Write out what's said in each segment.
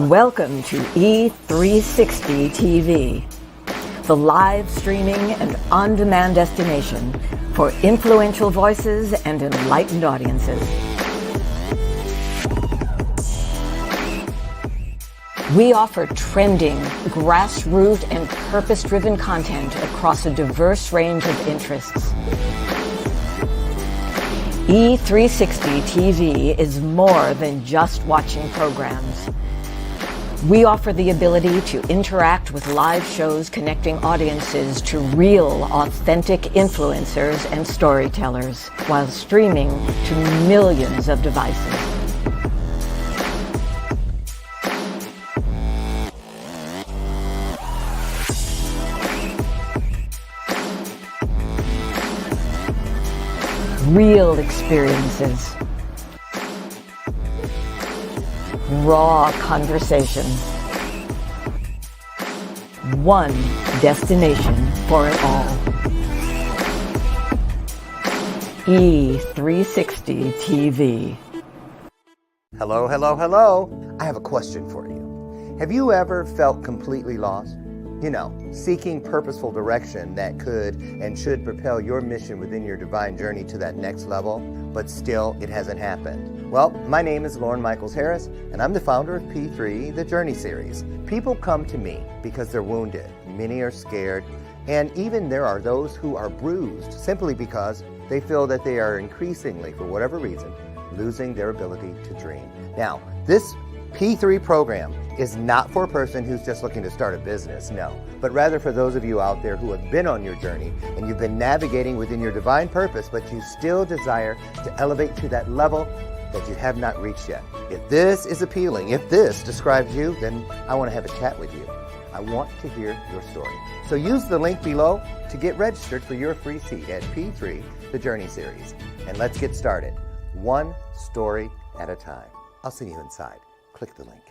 Welcome to E360 TV, the live streaming and on-demand destination for influential voices and enlightened audiences. We offer trending, grassroots, and purpose-driven content across a diverse range of interests. E360 TV is more than just watching programs. We offer the ability to interact with live shows connecting audiences to real, authentic influencers and storytellers while streaming to millions of devices. Real experiences. Raw conversation. One destination for it all. E360 TV. Hello, hello, hello. I have a question for you. Have you ever felt completely lost? You know, seeking purposeful direction that could and should propel your mission within your divine journey to that next level, but still it hasn't happened. Well, my name is Lauren Michaels Harris, and I'm the founder of P3, the Journey Series. People come to me because they're wounded. Many are scared, and even there are those who are bruised simply because they feel that they are increasingly, for whatever reason, losing their ability to dream. Now, this P3 program is not for a person who's just looking to start a business, no, but rather for those of you out there who have been on your journey and you've been navigating within your divine purpose, but you still desire to elevate to that level that you have not reached yet. If this is appealing, if this describes you, then I want to have a chat with you. I want to hear your story. So use the link below to get registered for your free seat at P3, the Journey Series. And let's get started, one story at a time. I'll see you inside. Click the link.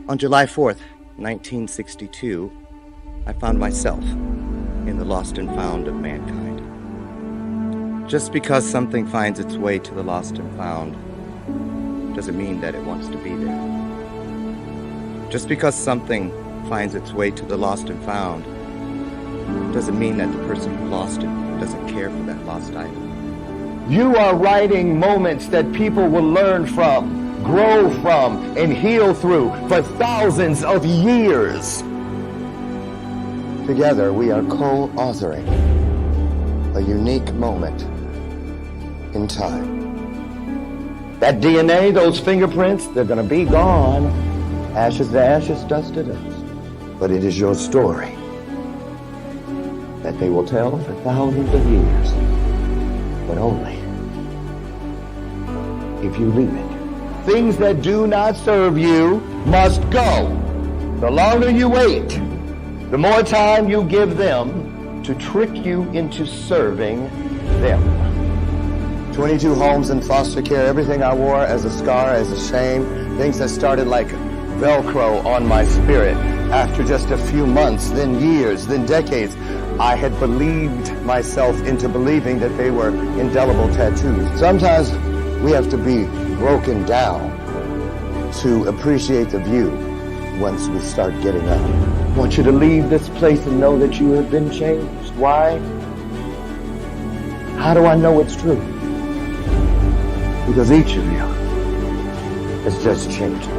On July 4th, 1962, I found myself in the lost and found of mankind. Just because something finds its way to the lost and found doesn't mean that it wants to be there. Just because something finds its way to the lost and found doesn't mean that the person who lost it doesn't care for that lost item. You are writing moments that people will learn from, grow from, and heal through for thousands of years. Together, we are co-authoring a unique moment in time. That DNA, those fingerprints, they're going to be gone. Ashes to ashes, dust to dust. But it is your story that they will tell for thousands of years, but only if you leave it. Things that do not serve you must go. The longer you wait, the more time you give them to trick you into serving them. 22 homes in foster care, everything I wore as a scar, as a shame, things that started like Velcro on my spirit. After just a few months, then years, then decades, I had believed myself into believing that they were indelible tattoos. Sometimes we have to be broken down to appreciate the view once we start getting up. I want you to leave this place and know that you have been changed. Why? How do I know it's true? Because each of you has just changed me.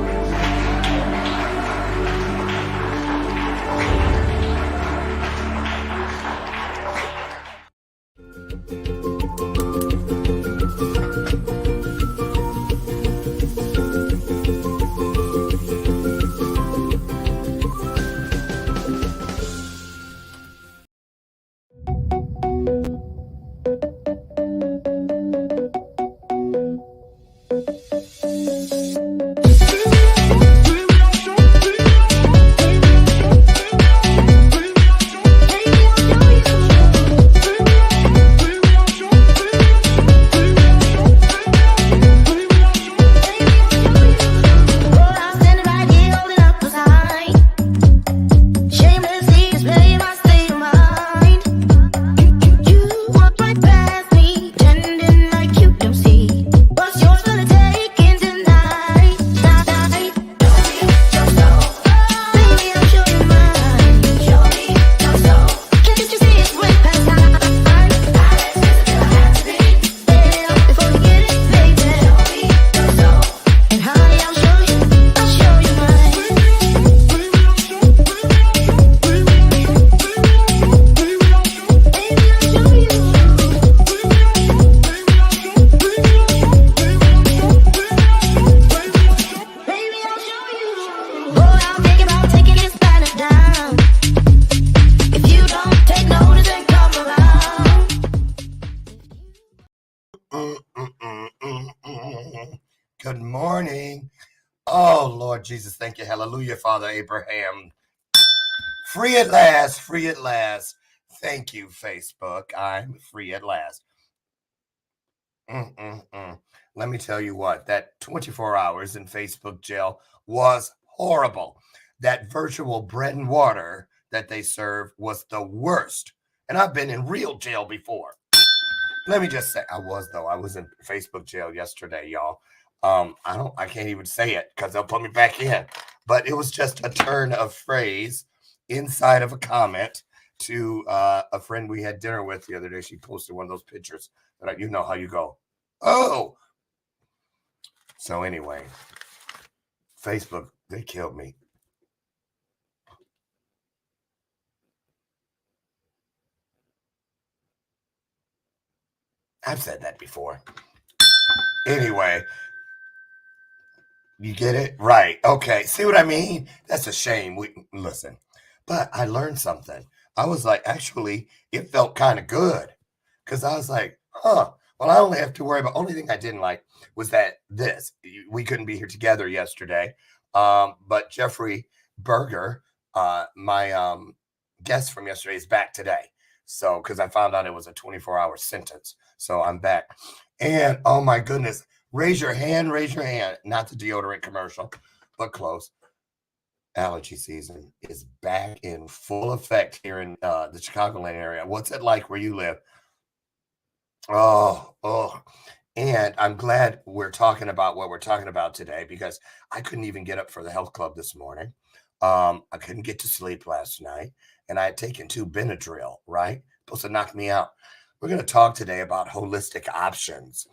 Oh, Lord Jesus, thank you. Hallelujah, Father Abraham. Free at last, free at last. Thank you, Facebook. I'm free at last. Let me tell you what, that 24 hours in Facebook jail was horrible. That virtual bread and water that they serve was the worst. And I've been in real jail before. Let me just say, I was in Facebook jail yesterday, y'all. I can't even say it because they'll put me back in. But it was just a turn of phrase inside of a comment to a friend we had dinner with the other day. She posted one of those pictures that you know how you go, oh. So anyway, Facebook, they killed me. I've said that before. Anyway, you get it? Right. Okay. See what I mean? That's a shame. Listen, but I learned something. I was like, actually, it felt kind of good because I was like, well, I only have to worry about. Only thing I didn't like was that we couldn't be here together yesterday. But Jeffrey Berger, my guest from yesterday, is back today. So, because I found out it was a 24-hour sentence, so I'm back. And oh my goodness. Raise your hand. Not the deodorant commercial, but close. Allergy season is back in full effect here in the Chicagoland area. What's it like where you live? Oh. And I'm glad we're talking about what we're talking about today because I couldn't even get up for the health club this morning. I couldn't get to sleep last night, and I had taken 2 Benadryl, right? Supposed to knock me out. We're going to talk today about holistic options.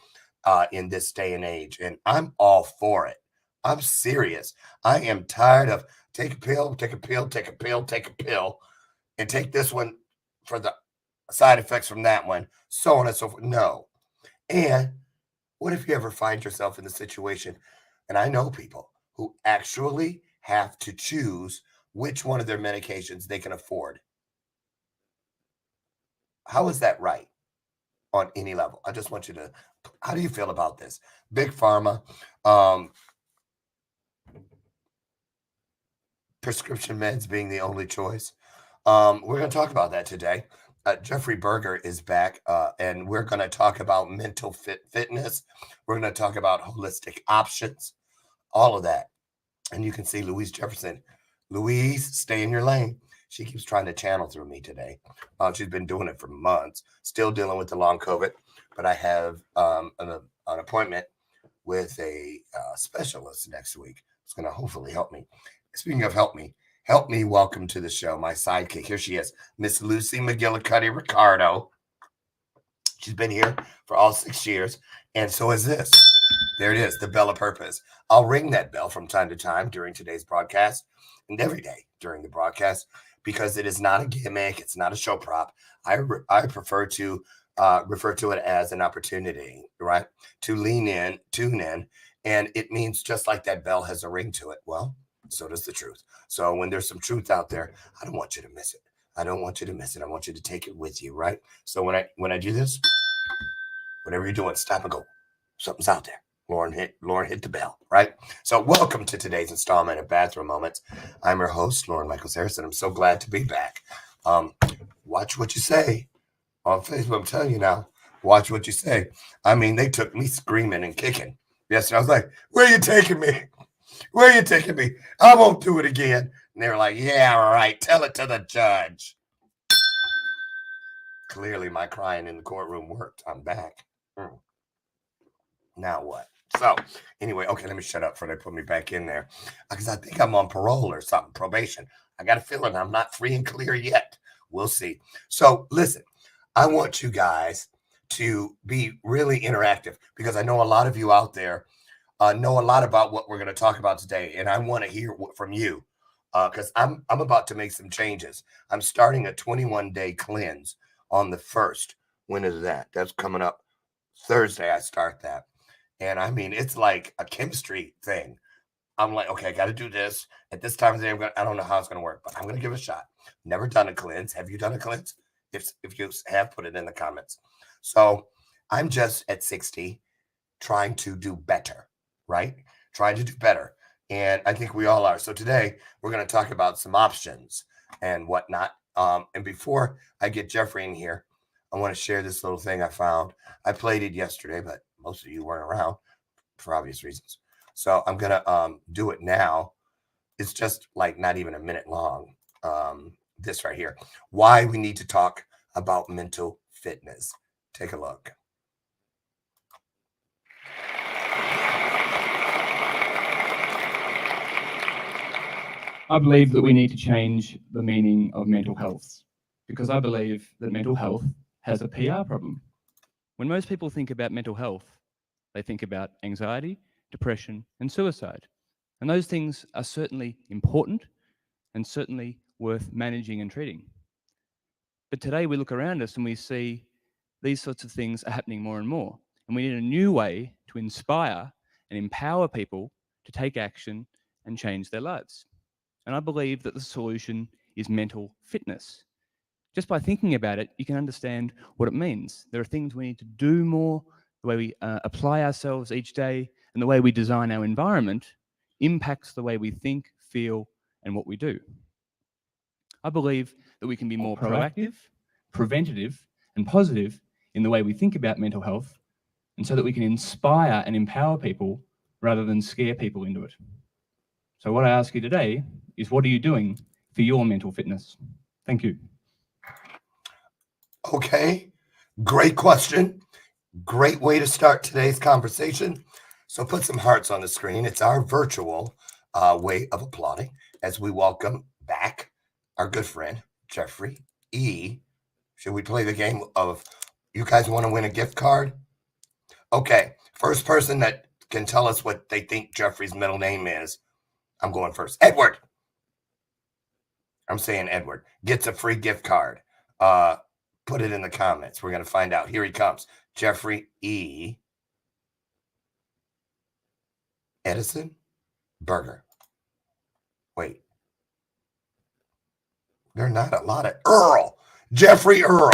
In this day and age, and I'm all for it. I'm serious. I am tired of take a pill, and take this one for the side effects from that one, so on and so forth. No. And what if you ever find yourself in the situation, and I know people who actually have to choose which one of their medications they can afford? How is that right? On any level. I just want you to, how do you feel about this? Big pharma, prescription meds being the only choice. We're going to talk about that today. Jeffrey Berger is back, and we're going to talk about mental fitness. We're going to talk about holistic options, all of that. And you can see Louise Jefferson. Louise, stay in your lane. She keeps trying to channel through me today. She's been doing it for months, still dealing with the long COVID. But I have an appointment with a specialist next week. It's going to hopefully help me. Speaking of help me welcome to the show my sidekick. Here she is, Miss Lucy McGillicuddy Ricardo. She's been here for all 6 years, and so is this. There it is, the bell of purpose. I'll ring that bell from time to time during today's broadcast and every day during the broadcast because it is not a gimmick. It's not a show prop. I prefer to refer to it as an opportunity, right? To lean in, tune in, and it means just like that bell has a ring to it. Well, so does the truth. So when there's some truth out there, I don't want you to miss it. I don't want you to miss it. I want you to take it with you, right? So when I do this, whatever you're doing, stop and go. Something's out there. Lauren hit the bell, right? So welcome to today's installment of Bathrobe Moments. I'm your host, Lauren Michaels Harrison. I'm so glad to be back. Watch what you say on Facebook. I'm telling you now, watch what you say. I mean, they took me screaming and kicking yesterday. I was like, where are you taking me? Where are you taking me? I won't do it again. And they were like, yeah, all right. Tell it to the judge. Clearly, my crying in the courtroom worked. I'm back. Now what? So anyway, okay, let me shut up before they put me back in there because I think I'm on parole or something, probation. I got a feeling I'm not free and clear yet. We'll see. So listen, I want you guys to be really interactive because I know a lot of you out there know a lot about what we're going to talk about today, and I want to hear from you because I'm about to make some changes. I'm starting a 21-day cleanse on the 1st. When is that? That's coming up Thursday. I start that. And I mean, it's like a chemistry thing. I'm like, okay, I got to do this at this time of the day. I don't know how it's going to work, but I'm going to give it a shot. Never done a cleanse. Have you done a cleanse? If you have, put it in the comments. So I'm just at 60 trying to do better, right? Trying to do better. And I think we all are. So today we're going to talk about some options and whatnot. And before I get Jeffrey in here, I want to share this little thing I found. I played it yesterday, but most of you weren't around for obvious reasons. So I'm going to do it now. It's just like not even a minute long. This right here. Why we need to talk about mental fitness. Take a look. I believe that we need to change the meaning of mental health because I believe that mental health has a PR problem. When most people think about mental health, they think about anxiety, depression, and suicide. And those things are certainly important and certainly worth managing and treating. But today we look around us and we see these sorts of things are happening more and more. And we need a new way to inspire and empower people to take action and change their lives. And I believe that the solution is mental fitness. Just by thinking about it, you can understand what it means. There are things we need to do more, the way we apply ourselves each day, and the way we design our environment impacts the way we think, feel, and what we do. I believe that we can be more proactive, preventative, and positive in the way we think about mental health, and so that we can inspire and empower people rather than scare people into it. So what I ask you today is, what are you doing for your mental fitness? Thank you. Okay, great question. Great way to start today's conversation. So put some hearts on the screen. It's our virtual way of applauding as we welcome back our good friend, Jeffrey E. Should we play the game of, you guys want to win a gift card? Okay, first person that can tell us what they think Jeffrey's middle name is, I'm going first. Edward. I'm saying Edward gets a free gift card. Put it in the comments. We're going to find out. Here he comes. Jeffrey E. Edison Berger. Wait. There are not a lot of Earl. Jeffrey Earl.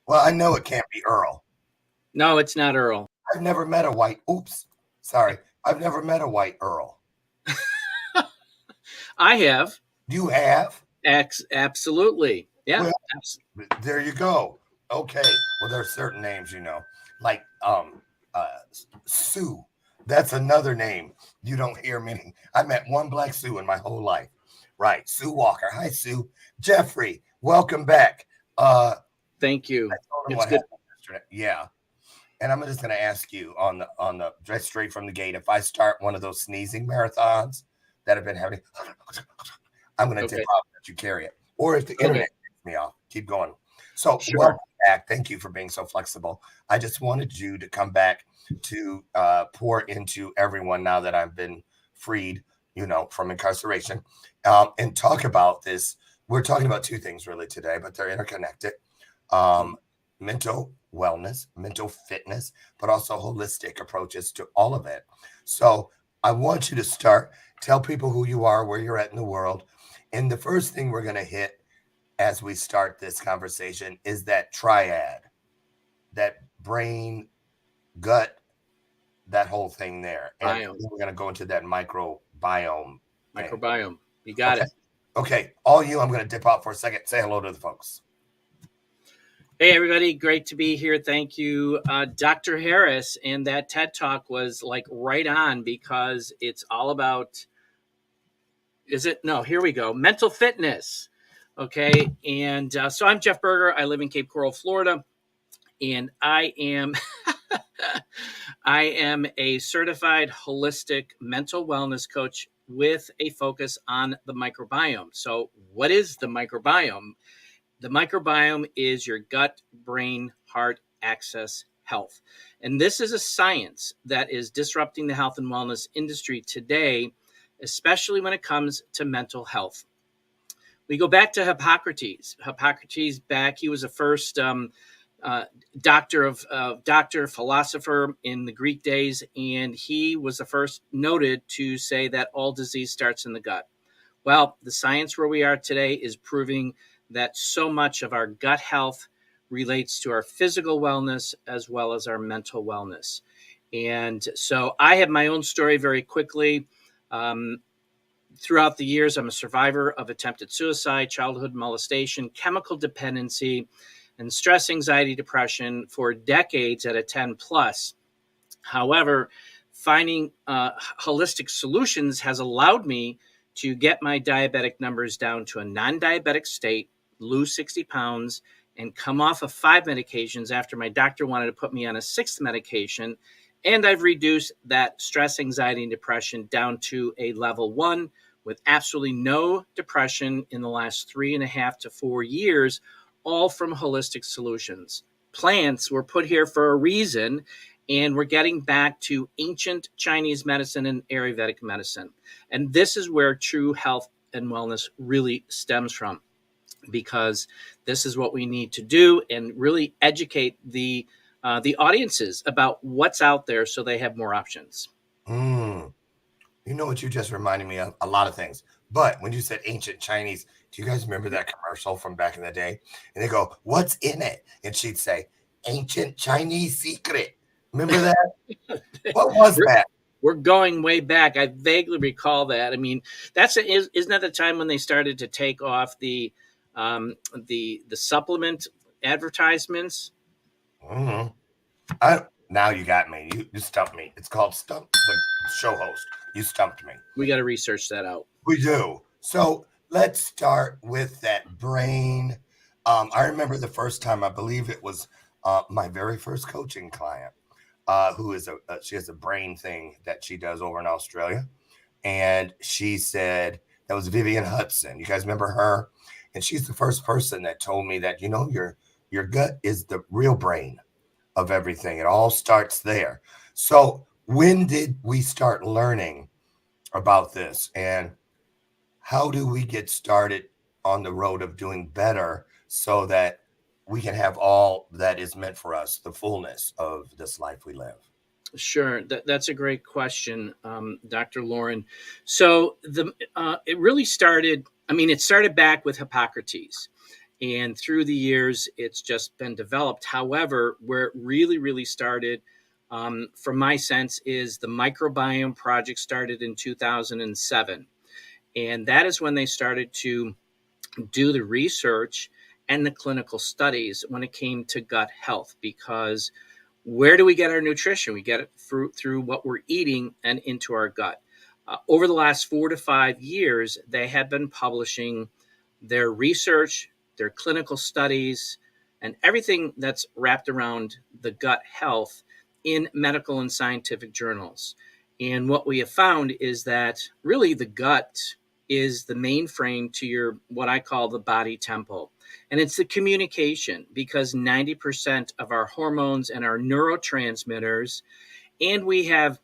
Well, I know it can't be Earl. No, it's not Earl. I've never met a white. Oops. Sorry. I've never met a white Earl. I have. You have? Absolutely. Yeah. Well, there you go. Okay. Well, there are certain names, like Sue. That's another name you don't hear many. I met one black Sue in my whole life. Right. Sue Walker. Hi, Sue. Jeffrey, welcome back. Thank you. I told him It's what good. happened yesterday. Yeah. And I'm just going to ask you on the just straight from the gate, if I start one of those sneezing marathons that have been happening, I'm going to tip off that you carry it. Or if the internet takes me off, keep going. So welcome back. Thank you for being so flexible. I just wanted you to come back to pour into everyone now that I've been freed, from incarceration, and talk about this. We're talking about two things really today, but they're interconnected. Mental wellness, mental fitness, but also holistic approaches to all of it. So I want you to start, tell people who you are, where you're at in the world. And the first thing we're going to hit as we start this conversation is that triad, that brain, gut, that whole thing there. And we're going to go into that microbiome. Microbiome. You got it. Okay. All you, I'm going to dip out for a second. Say hello to the folks. Hey, everybody. Great to be here. Thank you, Dr. Harris. And that TED Talk was like right on because it's all about, here we go. Mental fitness. Okay. And so I'm Jeff Berger. I live in Cape Coral, Florida. And I am a certified holistic mental wellness coach with a focus on the microbiome. So what is the microbiome? The microbiome is your gut, brain, heart, axis, health. And this is a science that is disrupting the health and wellness industry today, especially when it comes to mental health. We go back to Hippocrates. He was the first doctor, philosopher in the Greek days, and he was the first noted to say that all disease starts in the gut. Well, the science where we are today is proving that so much of our gut health relates to our physical wellness as well as our mental wellness. And so I have my own story very quickly. Throughout the years, I'm a survivor of attempted suicide, childhood molestation, chemical dependency, and stress, anxiety, depression for decades at a 10 plus. However, finding holistic solutions has allowed me to get my diabetic numbers down to a non-diabetic state, lose 60 pounds, and come off of 5 medications after my doctor wanted to put me on a 6th medication. And I've reduced that stress, anxiety, and depression down to a level 1 with absolutely no depression in the last 3.5 to 4 years, all from holistic solutions. Plants were put here for a reason, and we're getting back to ancient Chinese medicine and Ayurvedic medicine. And this is where true health and wellness really stems from, because this is what we need to do and really educate the audiences about what's out there so they have more options. You know what you just reminded me of? A lot of things. But when you said ancient Chinese, do you guys remember that commercial from back in the day? And they go, "What's in it?" And she'd say, "Ancient Chinese secret." Remember that? What was that? We're going way back. I vaguely recall that. I mean, isn't that the time when they started to take off the supplement advertisements? Mm-hmm. Now you got me. You stumped me. It's called Stump the Show Host. You stumped me. We got to research that out. We do. So let's start with that brain. I remember the first time, I believe it was my very first coaching client, who she has a brain thing that she does over in Australia. And she said, that was Vivian Hudson. You guys remember her? And she's the first person that told me that, your gut is the real brain of everything. It all starts there. So when did we start learning about this, and how do we get started on the road of doing better so that we can have all that is meant for us, the fullness of this life we live? Sure. That's a great question, Dr. Lauren. So it really started, it started back with Hippocrates. And through the years, it's just been developed. However, where it really, really started, from my sense, is the microbiome project started in 2007. And that is when they started to do the research and the clinical studies when it came to gut health. Because where do we get our nutrition? We get it through what we're eating and into our gut. Over the last 4 to 5 years, they have been publishing their research, their clinical studies, and everything that's wrapped around the gut health in medical and scientific journals. And what we have found is that really the gut is the mainframe to what I call the body temple. And it's the communication, because 90% of our hormones and our neurotransmitters, and we have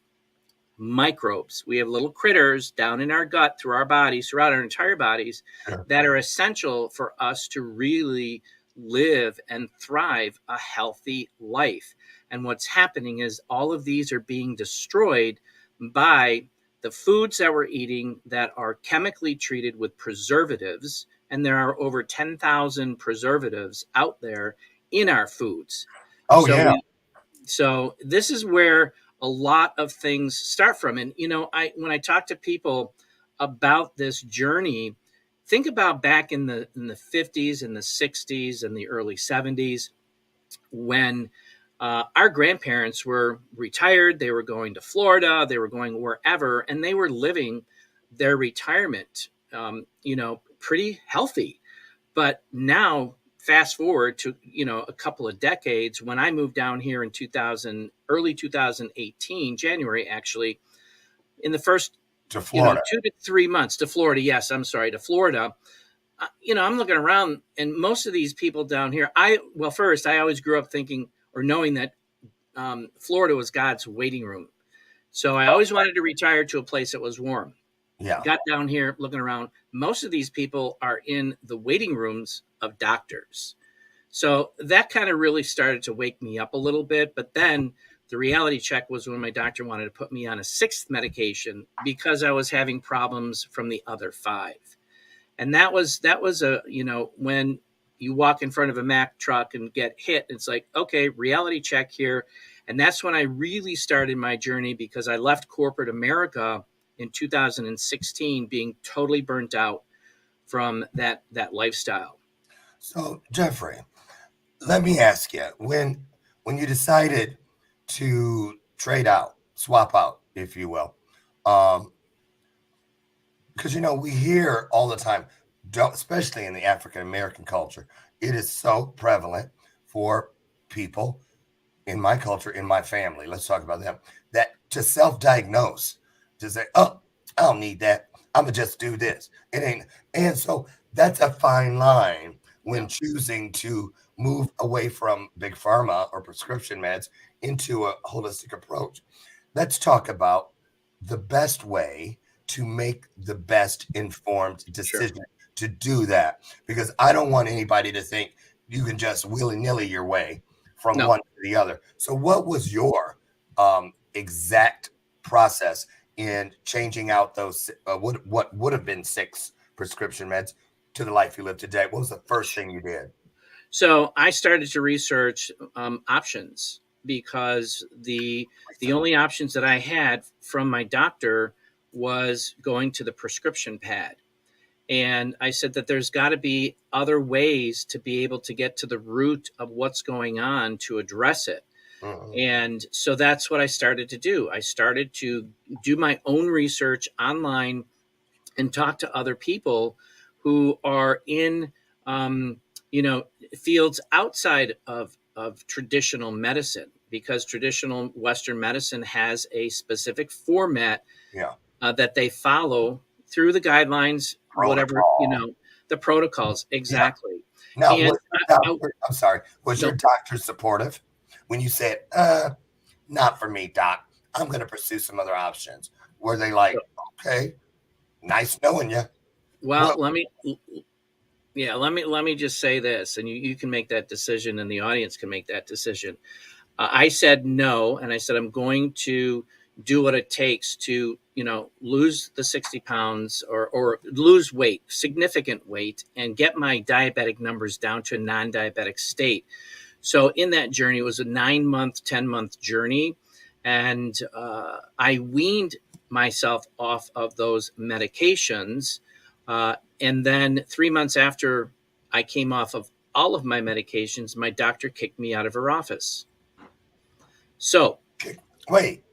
microbes. We have little critters down in our gut, through our bodies, throughout our entire bodies, that are essential for us to really live and thrive a healthy life. And what's happening is all of these are being destroyed by the foods that we're eating that are chemically treated with preservatives. And there are over 10,000 preservatives out there in our foods. So this is where a lot of things start from. And, when I talk to people about this journey, think about back in the 50s and the 60s and the early 70s, when our grandparents were retired. They were going to Florida, they were going wherever, and they were living their retirement, pretty healthy. But now, fast forward to, a couple of decades, when I moved down here in early 2018, January, actually, in the first, to Florida. 2 to 3 months to Florida. Yes, I'm sorry, to Florida. I'm looking around, and most of these people down here, first, I always grew up thinking or knowing that Florida was God's waiting room. So I always wanted to retire to a place that was warm. Yeah. Got down here looking around. Most of these people are in the waiting rooms of doctors. So that kind of really started to wake me up a little bit. But then the reality check was when my doctor wanted to put me on a 6th medication because I was having problems from the other 5. And that was a, when you walk in front of a Mack truck and get hit, it's like, okay, reality check here. And that's when I really started my journey, because I left corporate America in 2016 being totally burnt out from that lifestyle. So, Jeffrey, let me ask you, when you decided to trade out, swap out, if you will, um, because we hear all the time, especially in the African American culture, it is so prevalent for people in my culture, in my family. Let's talk about them. That to self-diagnose, to say, "Oh, I don't need that. I'm gonna just do this." It ain't, and so that's a fine line when choosing to move away from big pharma or prescription meds into a holistic approach. Let's talk about the best way to make the best informed decision to do that, because I don't want anybody to think you can just willy-nilly your way from No. one to the other. So what was your exact process in changing out those what would have been 6 prescription meds to the life you live today? What was the first thing you did? So I started to research options, because the only options that I had from my doctor was going to the prescription pad. And I said that there's got to be other ways to be able to get to the root of what's going on to address it. Mhm. And so that's what I started to do. I started to do my own research online and talk to other people who are in, fields outside of traditional medicine, because traditional Western medicine has a specific format Yeah. that they follow through the guidelines, whatever, Protocol. the protocols. Exactly. Now, And was your I, doctor, I'm sorry, was no, your doctor supportive when you said, not for me, doc, I'm going to pursue some other options? Were they like, okay, nice knowing you? well, What? let me just say this, and you can make that decision, and the audience can make that decision. I said no, and I said I'm going to do what it takes to, lose the 60 pounds, or lose weight, significant weight, and get my diabetic numbers down to a non-diabetic state. So in that journey, it was a 9-month, 10-month journey, and I weaned myself off of those medications. And then 3 months after I came off of all of my medications, my doctor kicked me out of her office. So Wait,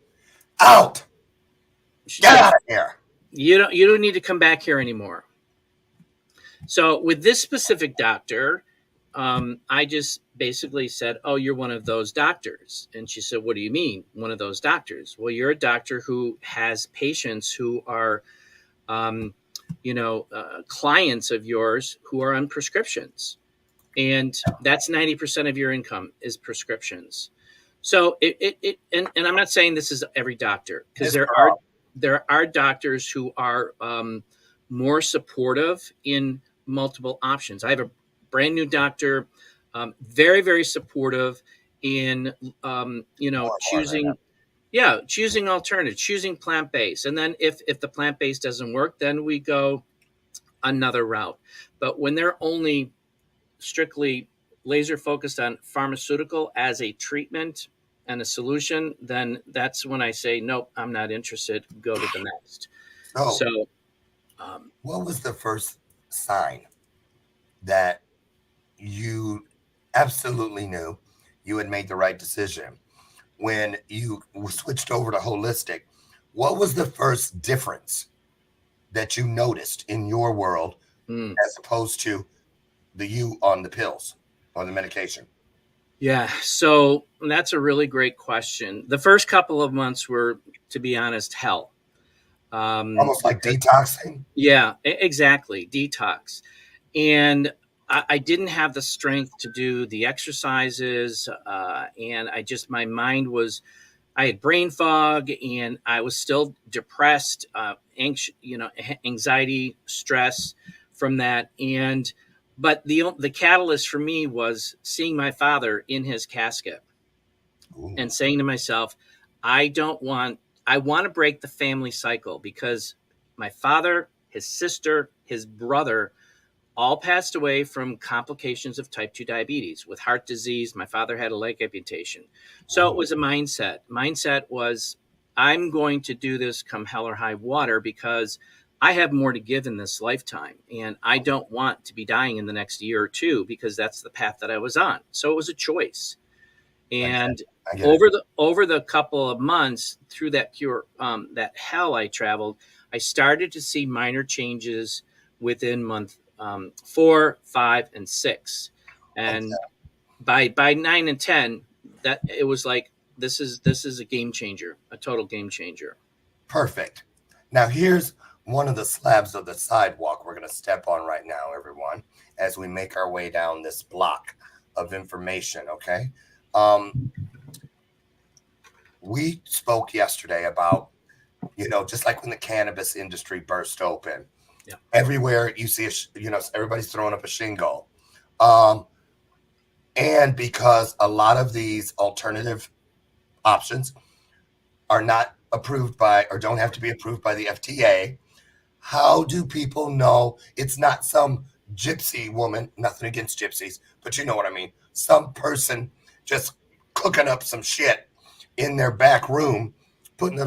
out. she Get said, out of here. you don't need to come back here anymore. So with this specific doctor, I just basically said, "Oh, you're one of those doctors." And she said, "What do you mean, one of those doctors?" "Well, you're a doctor who has patients who are, um, clients of yours who are on prescriptions, and that's 90% of your income is prescriptions." So and I'm not saying this is every doctor, because This girl. there are doctors who are more supportive in multiple options. I have a brand new doctor, very, very supportive in, choosing, choosing alternatives, choosing plant-based. And then if the plant-based doesn't work, then we go another route. But when they're only strictly laser focused on pharmaceutical as a treatment and a solution, then that's when I say, nope, I'm not interested. Go to the next. So, So, um, what was the first sign that you absolutely knew you had made the right decision when you switched over to holistic? What was the first difference that you noticed in your world mm, as opposed to the you on the pills or the medication? yeah, so that's a really great question. The first couple of months were, to be honest, hell. Almost like Because, detoxing. yeah, exactly, detox. And I didn't have the strength to do the exercises, and my mind was, I had brain fog, and I was still depressed, anxiety, stress from that. But the catalyst for me was seeing my father in his casket Ooh. and saying to myself, I want to break the family cycle, because my father, his sister, his brother all passed away from complications of type 2 diabetes with heart disease. My father had a leg amputation. So it was a mindset. Mindset was, I'm going to do this come hell or high water because I have more to give in this lifetime. And I don't want to be dying in the next year or two because that's the path that I was on. So it was a choice. And I get it. over the couple of months through that that hell I traveled, I started to see minor changes within month 4, 5, and 6, and by 9 and 10, that it was like this is a game changer, a total game changer. Perfect. Now here's one of the slabs of the sidewalk we're going to step on right now, everyone, as we make our way down this block of information. Okay. We spoke yesterday about, just like when the cannabis industry burst open, Yeah. everywhere you see, everybody's throwing up a shingle. And because a lot of these alternative options are not approved by, or don't have to be approved by the FDA, how do people know it's not some gypsy woman, nothing against gypsies, but you know what I mean, some person just cooking up some shit in their back room,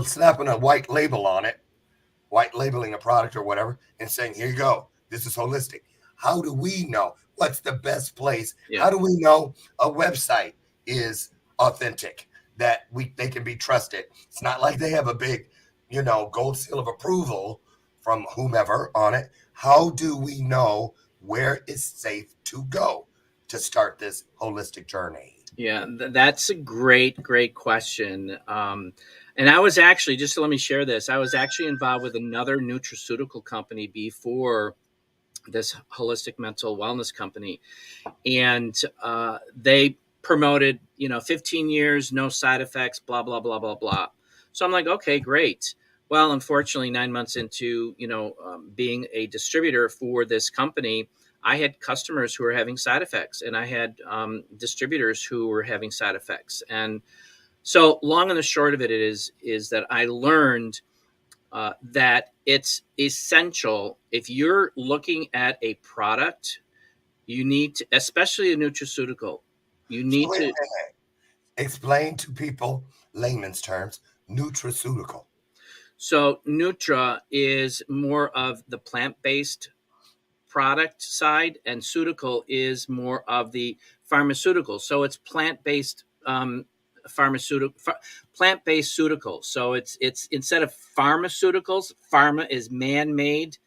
slapping a white label on it, white labeling a product or whatever, and saying, here you go, this is holistic. How do we know what's the best place? Yeah. How do we know a website is authentic, that they can be trusted? It's not like they have a big, gold seal of approval from whomever on it. How do we know where it's safe to go to start this holistic journey? Yeah, that's a great question. And I was actually, just to let me share this, I was actually involved with another nutraceutical company before this holistic mental wellness company. And they promoted, 15 years, no side effects, blah, blah, blah, blah, blah. So I'm like, okay, great. Well, unfortunately, 9 months into, being a distributor for this company, I had customers who were having side effects, and I had distributors who were having side effects. And so long and the short of it is that I learned that it's essential, if you're looking at a product, you need to, especially a nutraceutical, you need to explain to people, layman's terms, nutraceutical. So Nutra is more of the plant-based product side, and Ceutical is more of the pharmaceutical. So it's plant-based plant-based Ceutical. So it's instead of pharmaceuticals, pharma is man-made,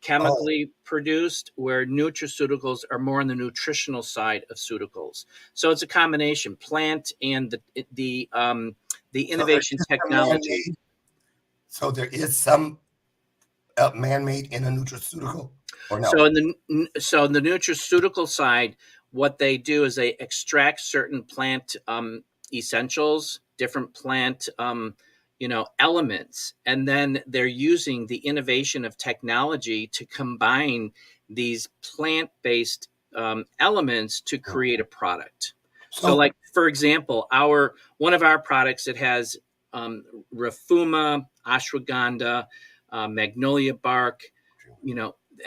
chemically produced, where nutraceuticals are more on the nutritional side of Ceuticals. So it's a combination, plant and the innovation technology. So there is some man-made in a nutraceutical, or no? So in the nutraceutical side, what they do is they extract certain plant essentials, different plant elements, and then they're using the innovation of technology to combine these plant-based elements to create a product. So like, for example, one of our products, it has rafuma, ashwagandha, magnolia bark,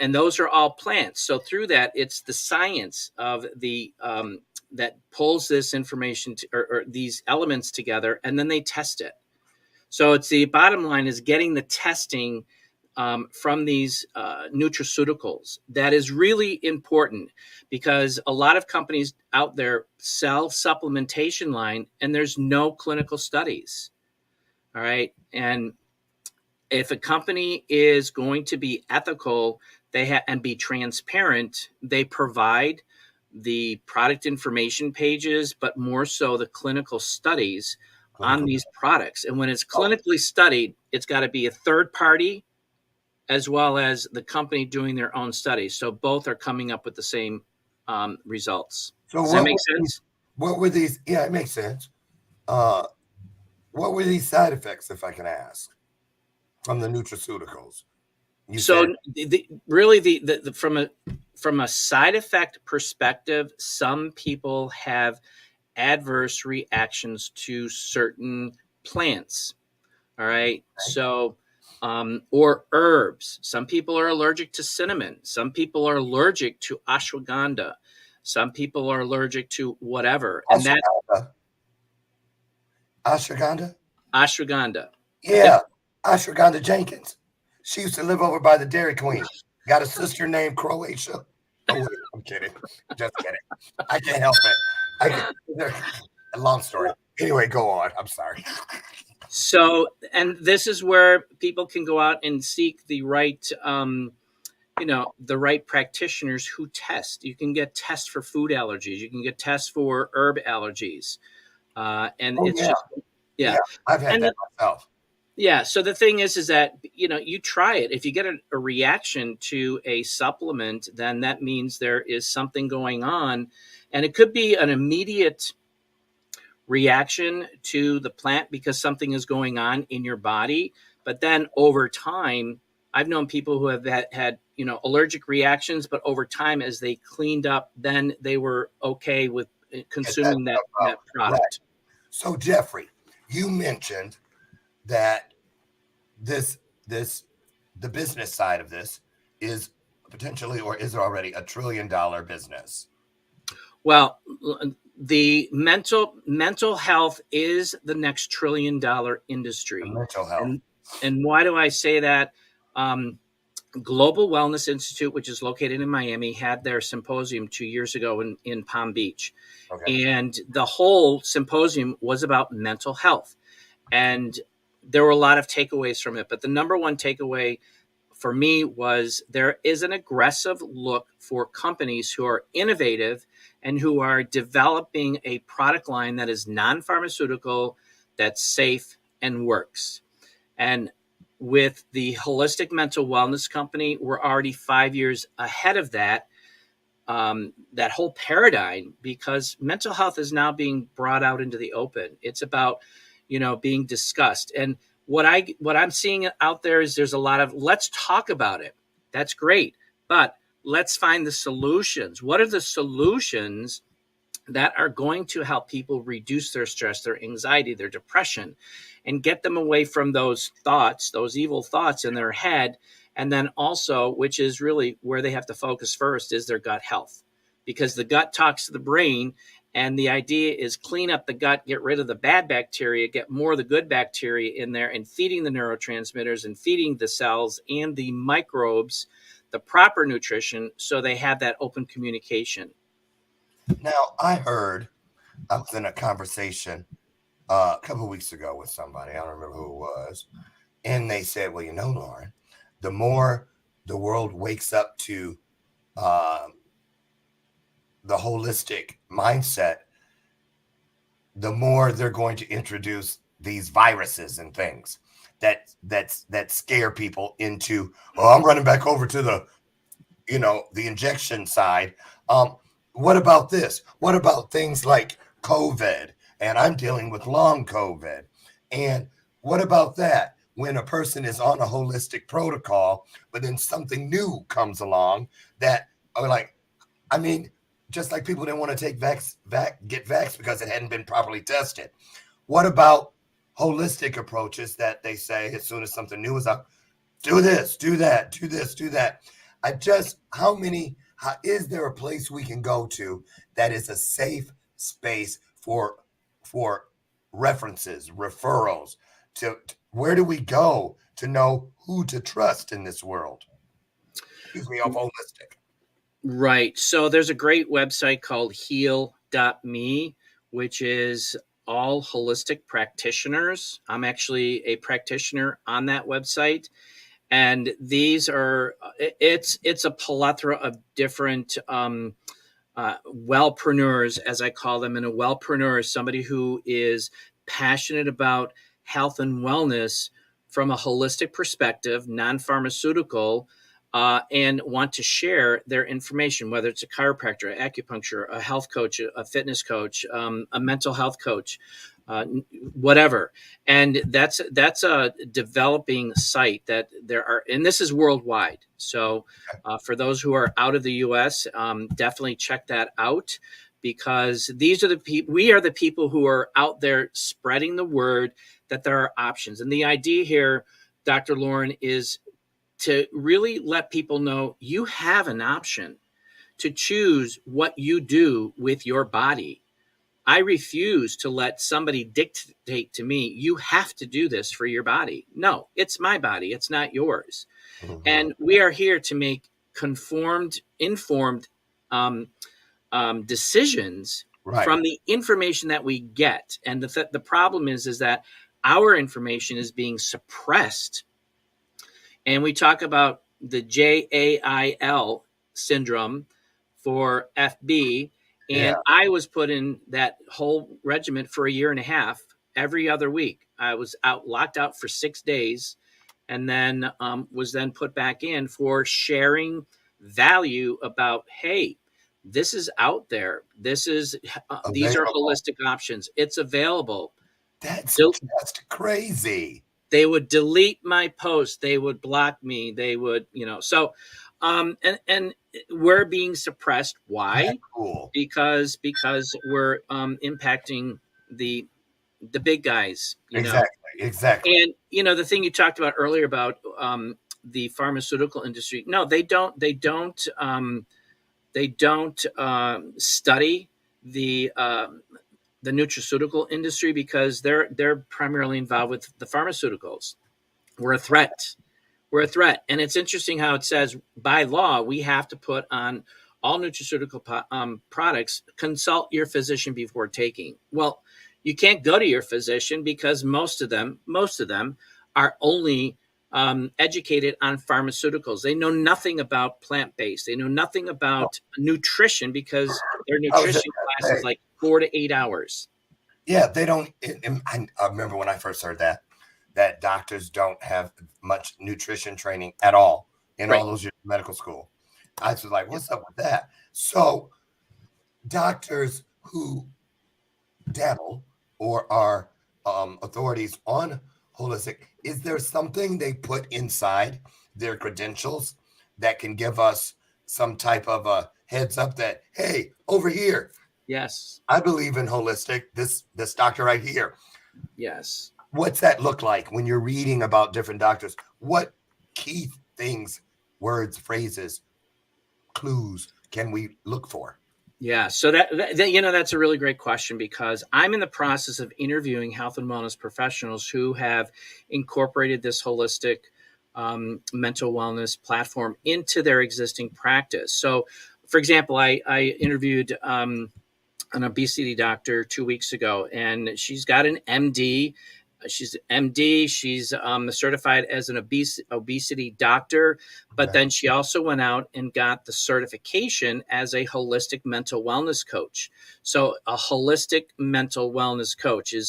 and those are all plants. So through that, it's the science of the that pulls this information or these elements together, and then they test it. So it's the bottom line is getting the testing from these nutraceuticals. That is really important, because a lot of companies out there sell supplementation line and there's no clinical studies. All right. And if a company is going to be ethical, and be transparent, they provide the product information pages, but more so the clinical studies on these products. And when it's clinically studied, it's got to be a third party as well as the company doing their own studies. So both are coming up with the same results. So does that make sense? What were these? Yeah, it makes sense. What were these side effects, if I can ask, from the nutraceuticals? From a side effect perspective, some people have adverse reactions to certain plants. All right. So or herbs. Some people are allergic to cinnamon. Some people are allergic to ashwagandha. Some people are allergic to whatever. And that Ashwagandha. Ashwagandha? ashwagandha. Yeah, Ashwagandha Jenkins. She used to live over by the Dairy Queen. Got a sister named Croatia. Oh, wait, I'm kidding. Just kidding. I can't help it. A long story. Anyway, go on. I'm sorry. So, and this is where people can go out and seek the right, the right practitioners who test. You can get tests for food allergies. You can get tests for herb allergies. And Oh, it's yeah. just, yeah. I've had And that myself. Yeah. So the thing is that, you try it. If you get a reaction to a supplement, then that means there is something going on. And it could be an immediate reaction to the plant because something is going on in your body. But then over time, I've known people who have had allergic reactions, but over time, as they cleaned up, then they were okay with consuming that product. Right. So, Jeffrey, you mentioned that the business side of this is potentially, or is already, $1 trillion business. Well, the mental health is the next $1 trillion industry. Mental health. And why do I say that? Global Wellness Institute, which is located in Miami, had their symposium 2 years ago in Palm Beach. Okay. And the whole symposium was about mental health. And there were a lot of takeaways from it. But the number one takeaway for me was there is an aggressive look for companies who are innovative and who are developing a product line that is non-pharmaceutical, that's safe and works. And with the Holistic Mental Wellness Company, we're already 5 years ahead of that whole paradigm, because mental health is now being brought out into the open. It's about, being discussed. And what I'm seeing out there is there's a lot of, let's talk about it. That's great. But let's find the solutions. What are the solutions that are going to help people reduce their stress, their anxiety, their depression, and get them away from those thoughts, those evil thoughts in their head? And then also, which is really where they have to focus first, is their gut health, because the gut talks to the brain. And the idea is clean up the gut, get rid of the bad bacteria, get more of the good bacteria in there, and feeding the neurotransmitters and feeding the cells and the microbes the proper nutrition so they have that open communication. Now, I was in a conversation a couple of weeks ago with somebody. I don't remember who it was. And they said, well, Lauren, the more the world wakes up to the holistic mindset, the more they're going to introduce these viruses and things that scare people into, I'm running back over to the injection side. What about this? What about things like COVID? And I'm dealing with long COVID. And what about that? When a person is on a holistic protocol, but then something new comes along that are like, just like people didn't want to get vaxxed because it hadn't been properly tested. What about holistic approaches that they say as soon as something new is up, do this, do that, do this, do that? Is there a place we can go to that is a safe space for references, referrals? Where do we go to know who to trust in this world? Excuse me, of holistic. Right. So there's a great website called heal.me, which is all holistic practitioners. I'm actually a practitioner on that website. And these are, it's a plethora of different wellpreneurs, as I call them. And a wellpreneur is somebody who is passionate about health and wellness from a holistic perspective, non-pharmaceutical, and want to share their information, whether it's a chiropractor, acupuncture, a health coach, a fitness coach, a mental health coach, whatever. And that's a developing site that there are, and this is worldwide. So for those who are out of the US, definitely check that out, because these are the people, we are the people who are out there spreading the word that there are options. And the idea here Dr. Lauren, is to really let people know you have an option to choose what you do with your body. I refuse to let somebody dictate to me, you have to do this for your body. No, it's my body. It's not yours. And we are here to make informed decisions Right. from the information that we get. And the problem is that our information is being suppressed. And we talk about the JAIL syndrome for FB. And I was put in that whole regiment for a year and a half, every other week. I was locked out for 6 days, and then was then put back in for sharing value about, hey, this is out there. This is these are holistic options. It's available. That's just crazy. They would delete my post. They would block me. They would, so, and we're being suppressed. Why? Cool. Because we're impacting the big guys. Exactly. And the thing you talked about earlier about the pharmaceutical industry. No, they don't. They don't study the nutraceutical industry because they're primarily involved with the pharmaceuticals. We're a threat. And it's interesting how it says by law, we have to put on all nutraceutical products, consult your physician before taking. Well, you can't go to your physician because most of them are only educated on pharmaceuticals. They know nothing about plant-based. They know nothing about nutrition because their nutrition class is like 4 to 8 hours. Yeah, they don't. I remember when I first heard that doctors don't have much nutrition training at all in all those years of medical school. I was like, what's up with that? So doctors who dabble or are authorities on holistic, is there something they put inside their credentials that can give us some type of a heads up that, hey, over here, yes, I believe in holistic, this doctor right here. Yes. What's that look like when you're reading about different doctors? What key things, words, phrases, clues can we look for? Yeah, so that's a really great question because I'm in the process of interviewing health and wellness professionals who have incorporated this holistic mental wellness platform into their existing practice. So, for example, I interviewed an obesity doctor 2 weeks ago, and she's got an MD. She's an MD. She's certified as an obesity doctor, but then she also went out and got the certification as a holistic mental wellness coach. So a holistic mental wellness coach is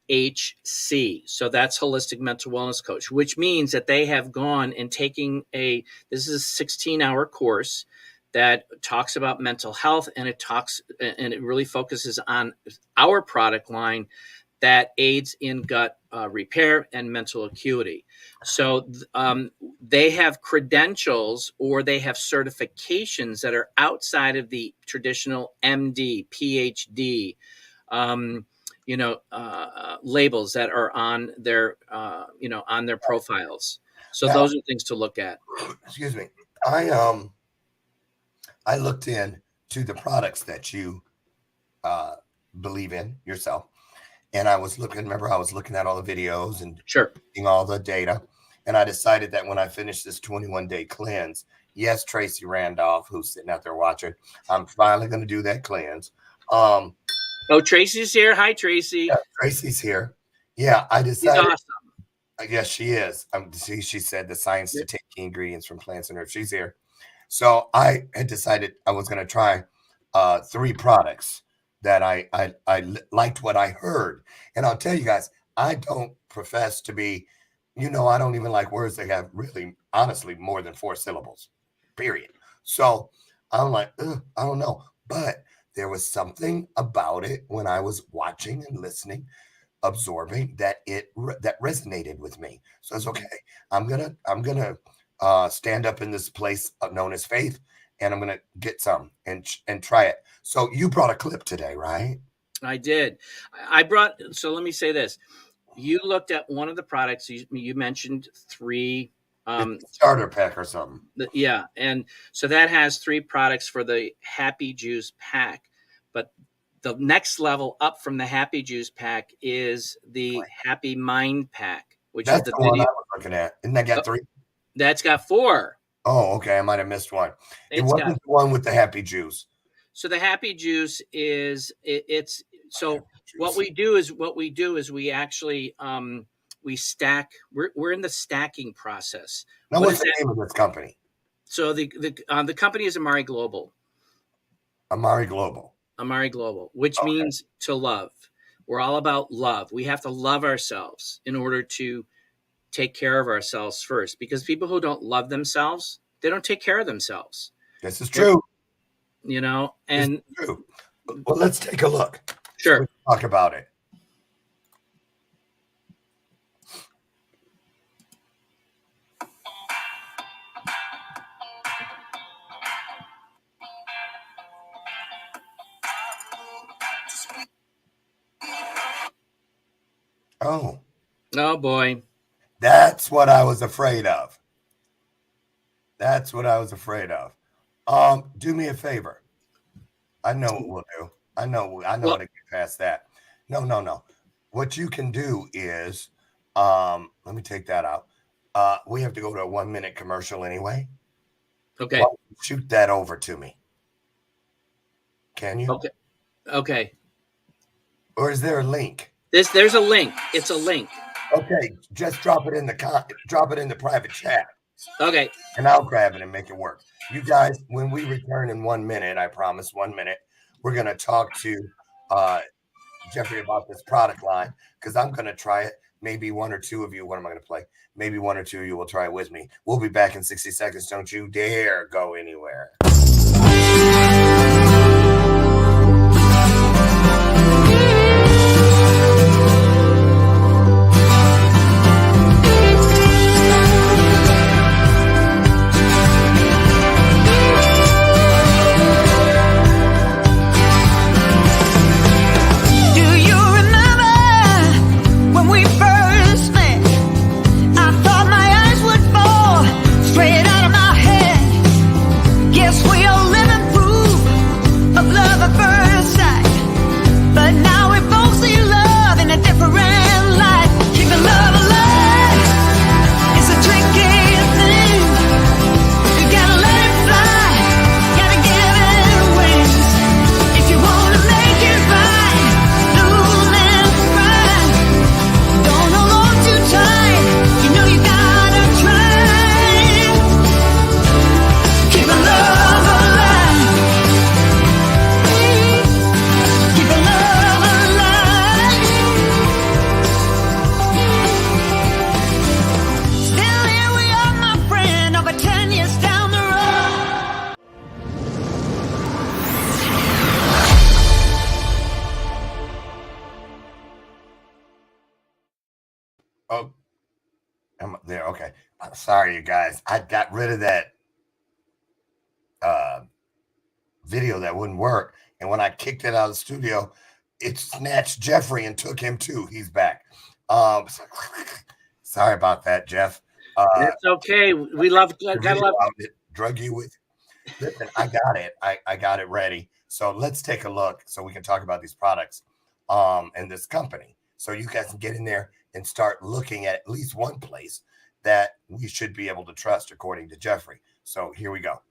CMHC. So that's holistic mental wellness coach, which means that they have gone and taking this is a 16-hour course that talks about mental health, and it really focuses on our product line that aids in gut repair and mental acuity. So they have credentials or they have certifications that are outside of the traditional MD, PhD, labels that are on their, on their profiles. So those are things to look at. Excuse me. I looked into the products that you believe in yourself. And I was looking at all the videos and getting all the data. And I decided that when I finished this 21-day cleanse, yes, Tracy Randolph, who's sitting out there watching, I'm finally going to do that cleanse. Tracy's here. Hi, Tracy. Yeah, Tracy's here. Yeah, I decided. She's awesome. Yes, she is. She said the science to take key ingredients from plants and herbs. She's here. So I had decided I was going to try 3 products that I liked what I heard. And I'll tell you guys, I don't profess to be, I don't even like words that have really, honestly, more than 4 syllables, period. So I'm like, I don't know. But there was something about it when I was watching and listening, absorbing, that that resonated with me. So it's okay. I'm gonna stand up in this place known as faith, and I'm going to get some and try it. So you brought a clip today, right? I did. So let me say this. you looked at one of the products. You mentioned 3. Starter pack or something. Yeah, and so that has 3 products for the Happy Juice pack. But the next level up from the Happy Juice pack is the Happy Mind pack, which That's is the one I was looking at. Isn't that got 3? That's got 4. Oh, okay. I might have missed one. It It's wasn't the one with the Happy Juice. So the Happy Juice is it's so Happy Juice. what we do is we actually we stack. We're in the stacking process. Now, What what's is the that? name of this company? So the company is Amari Global. Amari Global. Amari Global, which means to love. We're all about love. We have to love ourselves in order to take care of ourselves first, because people who don't love themselves, they don't take care of themselves. This is true. You know, and This is true. Well, let's take a look. sure. We can talk about it. Oh boy. That's what I was afraid of. That's what I was afraid of. Do me a favor. I know what we'll do. I know how to get past that. No. What you can do is, let me take that out. We have to go to a 1-minute commercial anyway. Okay. Why don't you shoot that over to me. Can you? Okay. Or is there a link? There's a link. It's a link. Okay, just drop it in the private chat. Okay. And I'll grab it and make it work. You guys, when we return in 1 minute, I promise 1 minute, we're going to talk to Jeffrey about this product line, because I'm going to try it. Maybe 1 or 2 of you, what am I going to play? Maybe 1 or 2 of you will try it with me. We'll be back in 60 seconds. Don't you dare go anywhere. Oh, I'm there. Okay. I'm sorry, you guys. I got rid of that video that wouldn't work. And when I kicked it out of the studio, it snatched Jeffrey and took him too. He's back. Sorry about that, Jeff. That's okay. We love it. Drug you with. Listen, I got it. I got it ready. So let's take a look so we can talk about these products and this company. So you guys can get in there and start looking at least one place that we should be able to trust, according to Jeffrey. So here we go.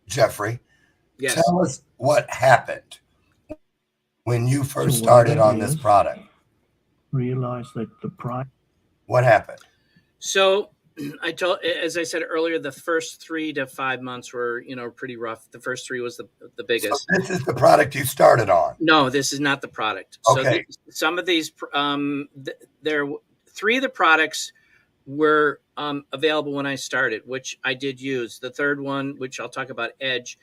Jeffrey, Yes. tell us what happened when you first So started what I on this did product. realize that the price. What happened? So as I said earlier, the first 3 to 5 months were, pretty rough. The first 3 was the So biggest. this is the product you started on. No, this is not the product. So Okay. some of these, there, 3 of the products were available when I started, which I did use. The third one, which I'll talk about, Edge,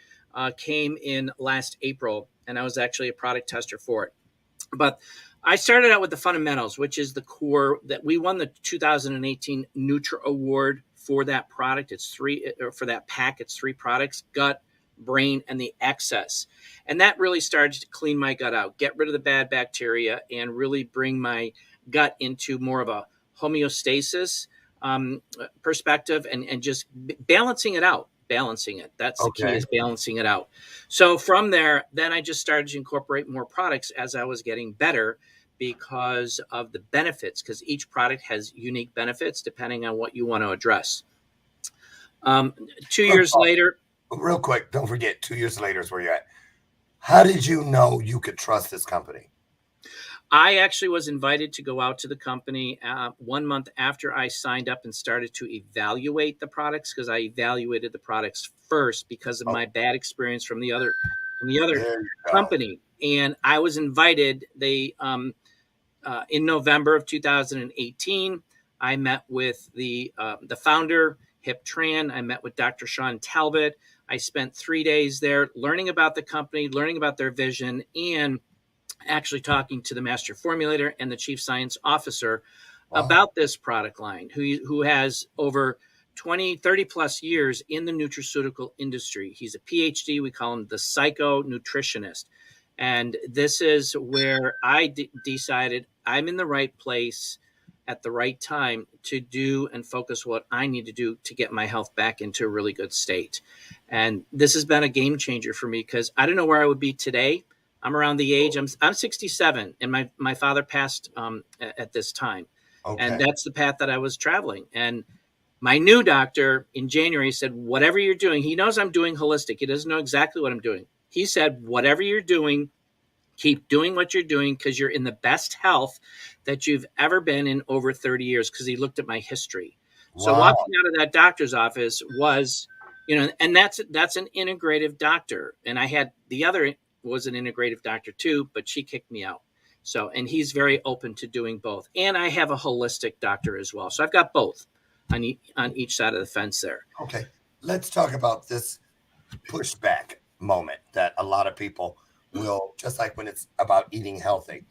came in last April, and I was actually a product tester for it. But I started out with the fundamentals, which is the core that we won the 2018 Nutra Award for that product. It's 3 for that pack. It's 3 products: gut, brain, and the excess. And that really started to clean my gut out, get rid of the bad bacteria, and really bring my gut into more of a homeostasis perspective, and just balancing it out. Balancing it. That's the key, is balancing it out. So from there, then I just started to incorporate more products as I was getting better, because of the benefits, because each product has unique benefits depending on what you want to address. 2 years later. Real quick, don't forget, 2 years later is where you're at. How did you know you could trust this company? I actually was invited to go out to the company 1 month after I signed up and started to evaluate the products, because I evaluated the products first because of my bad experience from the other company. And I was invited. They in November of 2018, I met with the founder, Hip Tran. I met with Dr. Sean Talbot. I spent 3 days there learning about the company, learning about their vision, and actually talking to the master formulator and the chief science officer about this product line, who has over 30 plus years in the nutraceutical industry. He's a PhD. We call him the psycho-nutritionist. And this is where I decided I'm in the right place at the right time to do and focus what I need to do to get my health back into a really good state. And this has been a game changer for me, because I don't know where I would be today. I'm around the age, I'm 67, and my father passed at this time. And that's the path that I was traveling. And my new doctor in January said, whatever you're doing, he knows I'm doing holistic. He doesn't know exactly what I'm doing. He said, whatever you're doing, keep doing what you're doing, because you're in the best health that you've ever been in over 30 years, because he looked at my history. So walking out of that doctor's office was, and that's an integrative doctor. And I had the other was an integrative doctor too, but she kicked me out. So, and he's very open to doing both. And I have a holistic doctor as well. So I've got both on each side of the fence there. Okay. Let's talk about this pushback moment that a lot of people will, just like when it's about eating healthy.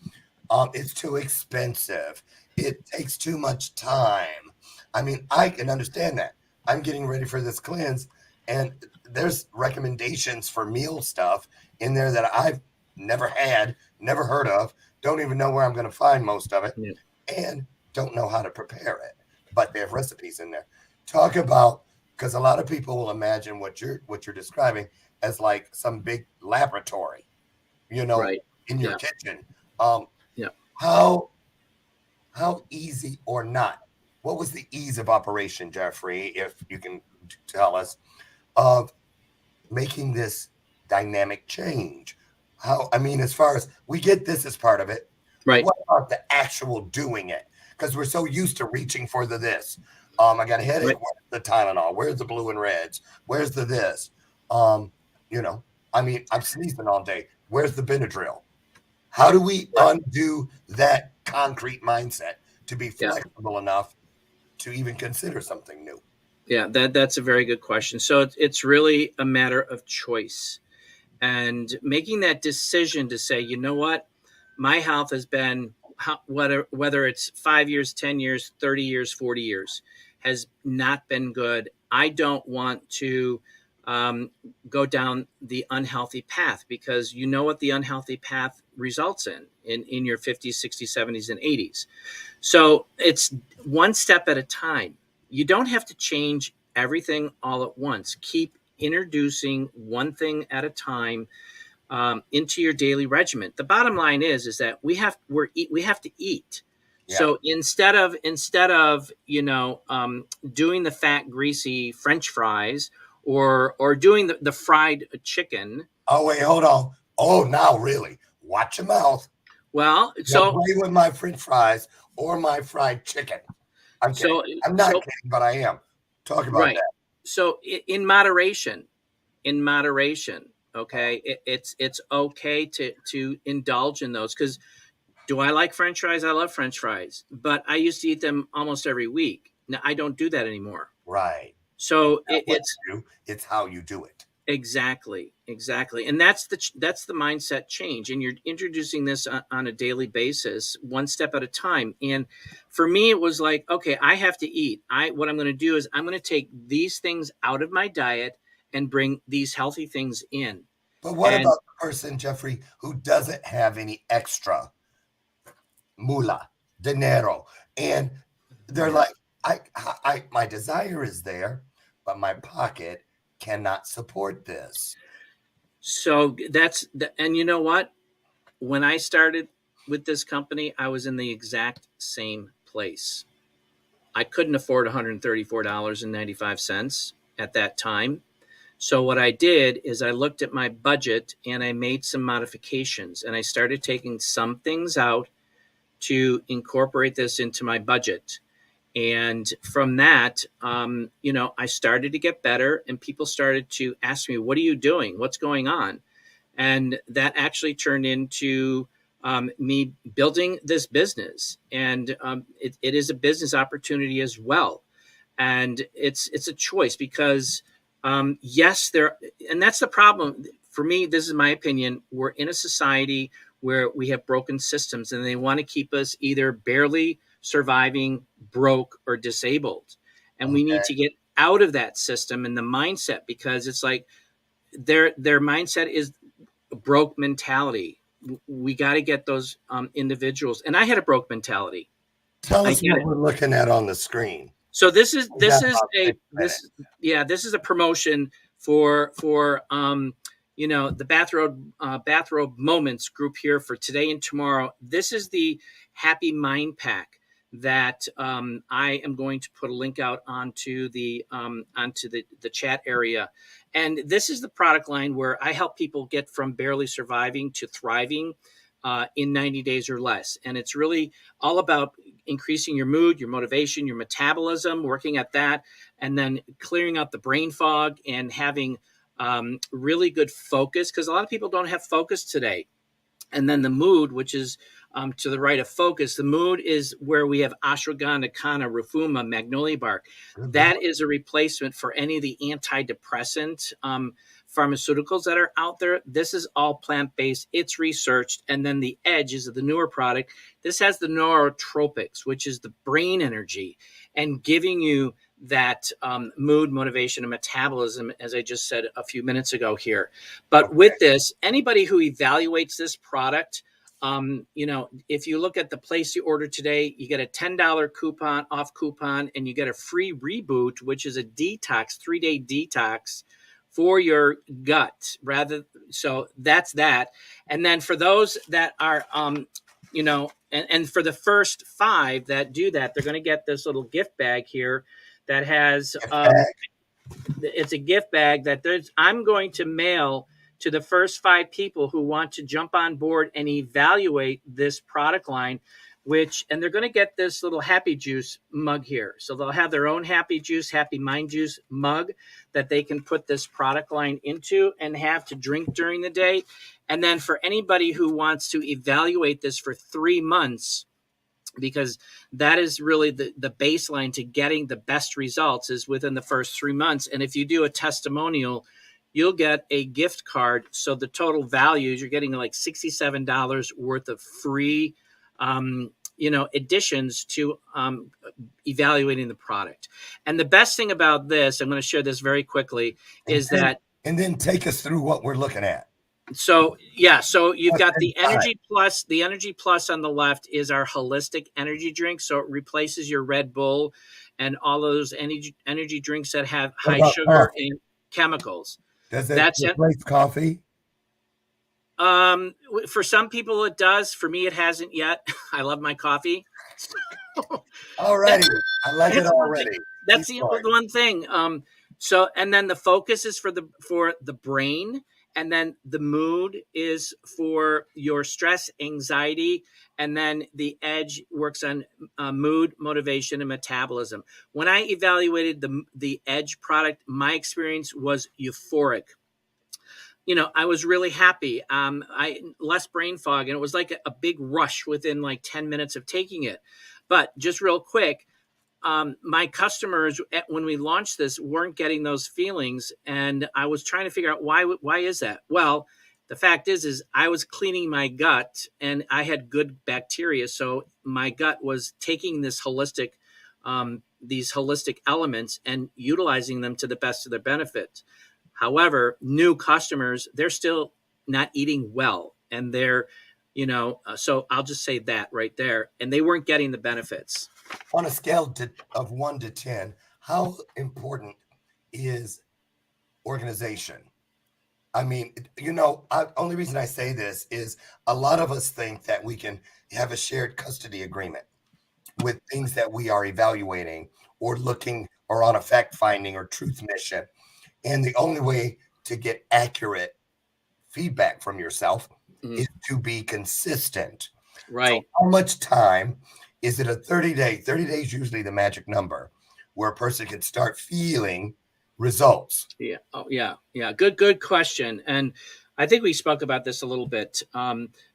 It's too expensive. It takes too much time. I mean, I can understand that. I'm getting ready for this cleanse, and there's recommendations for meal stuff in there that I've never had, never heard of, don't even know where I'm going to find most of it, and don't know how to prepare it. But they have recipes in there. Talk about, because a lot of people will imagine what you're describing as like some big laboratory, in your kitchen. How easy or not? What was the ease of operation, Jeffrey, if you can tell us, of making this dynamic change? As far as we get this as part of it, right? What about the actual doing it? Because we're so used to reaching for the this. I got a headache. Right. Where's the Tylenol? Where's the blue and reds? Where's the this? I'm sneezing all day. Where's the Benadryl? How do we undo that concrete mindset to be flexible enough to even consider something new? Yeah, that's a very good question. So it's really a matter of choice, and making that decision to say, you know what, my health has been, whether it's 5 years, 10 years, 30 years, 40 years, has not been good. I don't want to go down the unhealthy path, because you know what the unhealthy path results in your 50s, 60s, 70s, and 80s. So it's one step at a time. You don't have to change everything all at once. Keep introducing one thing at a time into your daily regimen. The bottom line is that we have to eat. Yeah. So instead of doing the fat, greasy French fries or doing the fried chicken. Oh, wait, hold on. Oh, now really, watch your mouth. Well, Don't so play with my French fries or my fried chicken. I'm kidding. I'm not kidding, but I am. Talk about right. that. So in moderation, okay, it's okay to indulge in those, because do I like French fries? I love French fries, but I used to eat them almost every week. Now I don't do that anymore. Right. So It's how you do it. exactly, and that's the mindset change, and you're introducing this on a daily basis, one step at a time. And for me, it was like, okay, I have to eat. What I'm going to do is I'm going to take these things out of my diet and bring these healthy things in. But what And about the person, Jeffrey, who doesn't have any extra moolah, dinero, and they're like, my desire is there, but my pocket cannot support this. so and you know what? When I started with this company, I was in the exact same place. I couldn't afford $134.95 at that time. So what I did is I looked at my budget and I made some modifications, and I started taking some things out to incorporate this into my budget. And from that, I started to get better, and people started to ask me, "What are you doing? What's going on?" And that actually turned into me building this business. And it is a business opportunity as well. And it's a choice, because yes, and that's the problem. For me, this is my opinion. We're in a society where we have broken systems, and they want to keep us either barely surviving, broke, or disabled. And we need to get out of that system and the mindset, because it's like their mindset is a broke mentality. We got to get those individuals. And I had a broke mentality. Tell us what we're looking at on the screen. So this is a promotion for the Bathrobe Moments group here for today and tomorrow. This is the Happy Mind Pack that I am going to put a link out onto the chat area. And this is the product line where I help people get from barely surviving to thriving in 90 days or less. And it's really all about increasing your mood, your motivation, your metabolism, working at that, and then clearing out the brain fog and having really good focus, because a lot of people don't have focus today. And then the mood, which is to the right of focus, the mood is where we have ashwagandha, kanna, rufuma, magnolia bark. That is a replacement for any of the antidepressant pharmaceuticals that are out there. This is all plant-based. It's researched. And then the Edge is the newer product. This has the neurotropics, which is the brain energy, and giving you that mood, motivation, and metabolism, as I just said a few minutes ago here. But with this, anybody who evaluates this product, if you look at the place you order today, you get a $10 coupon, and you get a free reboot, which is a detox, 3-day detox for your gut. So that's that. And then for those that are, and for the first 5 that do that, they're going to get this little gift bag here that has, it's a gift bag that I'm going to mail to the first 5 people who want to jump on board and evaluate this product line, and they're going to get this little Happy Juice mug here. So they'll have their own Happy Juice, Happy Mind Juice mug that they can put this product line into and have to drink during the day. And then for anybody who wants to evaluate this for 3 months, because that is really the baseline to getting the best results, is within the first 3 months. And if you do a testimonial, you'll get a gift card. So the total value is you're getting like $67 worth of free additions to evaluating the product. And the best thing about this, I'm going to share this very quickly, is that. And then take us through what we're looking at. So you've got the Energy Plus. The Energy Plus on the left is our holistic energy drink. So it replaces your Red Bull and all those energy drinks that have high sugar and chemicals. Does it replace coffee? For some people it does. For me, it hasn't yet. I love my coffee. Already. I like it already. That's the one thing. So, and then the focus is for the brain, and then the mood is for your stress, anxiety, and then the edge works on mood, motivation, and metabolism. When I evaluated the edge product, my experience was euphoric. I was really happy. I less brain fog, and it was like a big rush within like 10 minutes of taking it. But just real quick, my customers, when we launched this, weren't getting those feelings, and I was trying to figure out why is that. Well, the fact is I was cleaning my gut, and I had good bacteria, so my gut was taking these holistic elements and utilizing them to the best of their benefit. However, new customers, they're still not eating well, and they're so I'll just say that right there, and they weren't getting the benefits. On a scale of 1 to 10, how important is organization? I mean, only reason I say this is a lot of us think that we can have a shared custody agreement with things that we are evaluating or looking or on a fact finding or truth mission. And the only way to get accurate feedback from yourself is to be consistent. Right. So how much time is it? A 30-day? 30 days usually the magic number where a person can start feeling results. Yeah. Oh, yeah. Yeah. Good question. And I think we spoke about this a little bit.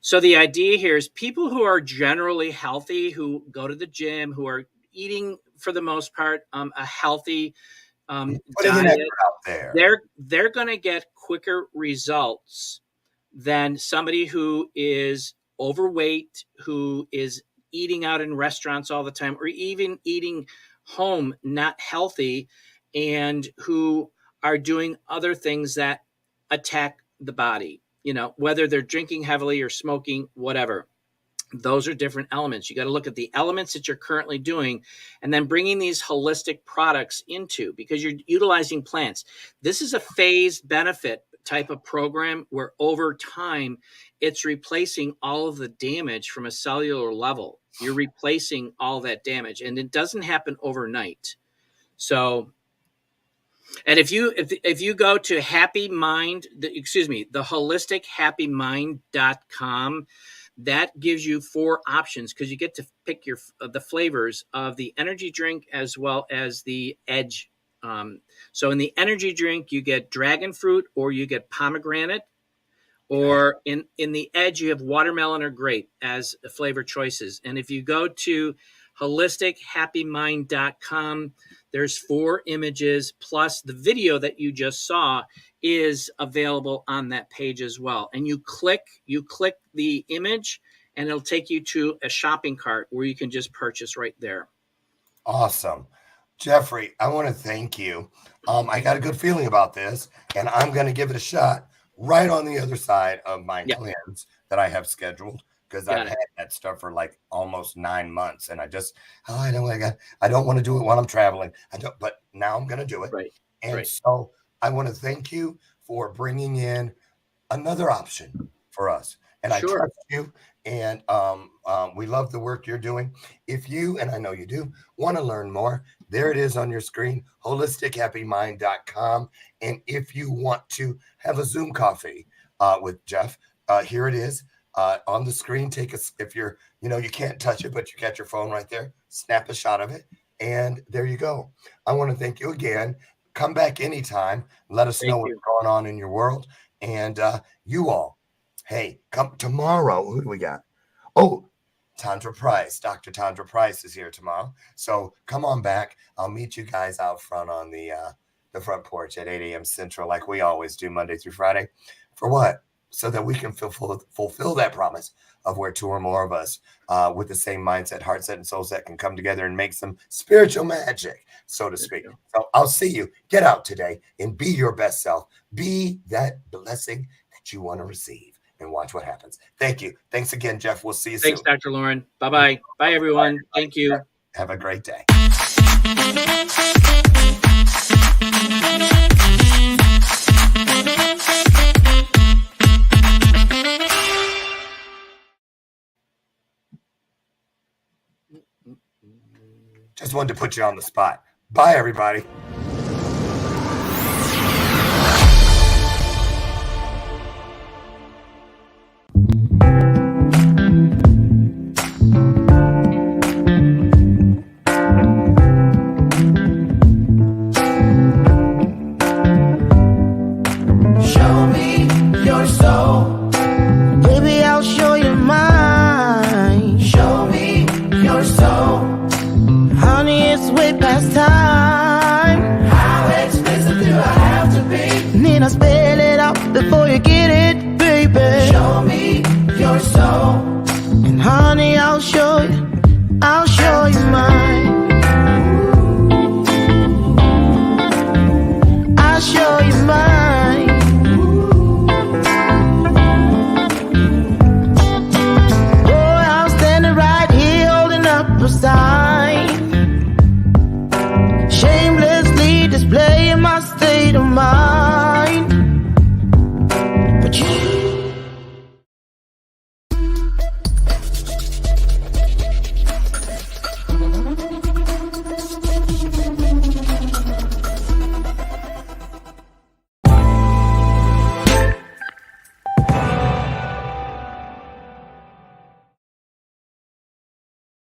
So the idea here is people who are generally healthy, who go to the gym, who are eating for the most part a healthy diet, out there. they're going to get quicker results than somebody who is overweight, who is eating out in restaurants all the time, or even eating home not healthy, and who are doing other things that attack the body, whether they're drinking heavily or smoking, whatever. Those are different elements. You got to look at the elements that you're currently doing and then bringing these holistic products into, because you're utilizing plants. This is a phased benefit type of program where over time it's replacing all of the damage from a cellular level. You're replacing all that damage, and it doesn't happen overnight. So, and if you go to the holistichappymind.com, that gives you 4 options, because you get to pick the flavors of the energy drink as well as the edge. So in the energy drink, you get dragon fruit or you get pomegranate, or in the edge, you have watermelon or grape as flavor choices. And if you go to holistichappymind.com, there's 4 images plus the video that you just saw is available on that page as well. And you click the image and it'll take you to a shopping cart where you can just purchase right there. Awesome. Jeffrey, I want to thank you. I got a good feeling about this, and I'm going to give it a shot right on the other side of my cleanse that I have scheduled, because I've had that stuff for like almost 9 months, and I don't want to do it while I'm traveling. But now I'm going to do it. Right. And so I want to thank you for bringing in another option for us. And I trust you, and we love the work you're doing. If you, and I know you do, want to learn more, there it is on your screen, holistichappymind.com. And if you want to have a Zoom coffee with Jeff, here it is on the screen. If you're, you can't touch it, but you got your phone right there, snap a shot of it, and there you go. I want to thank you again. Come back anytime. Let us know what's going on in your world. And you all, hey, come tomorrow. Who do we got? Oh, Tandra Price. Dr. Tandra Price is here tomorrow. So come on back. I'll meet you guys out front on the front porch at 8 a.m. Central, like we always do Monday through Friday. For what? So that we can fulfill that promise of where 2 or more of us with the same mindset, heart set, and soul set can come together and make some spiritual magic, so to speak. So I'll see you. Get out today and be your best self. Be that blessing that you want to receive, and watch what happens. Thank you. Thanks again, Jeff. We'll see you soon. Thanks, Dr. Lauren. Bye-bye. Bye, everyone. Thank you. Have a great day. Just wanted to put you on the spot. Bye, everybody.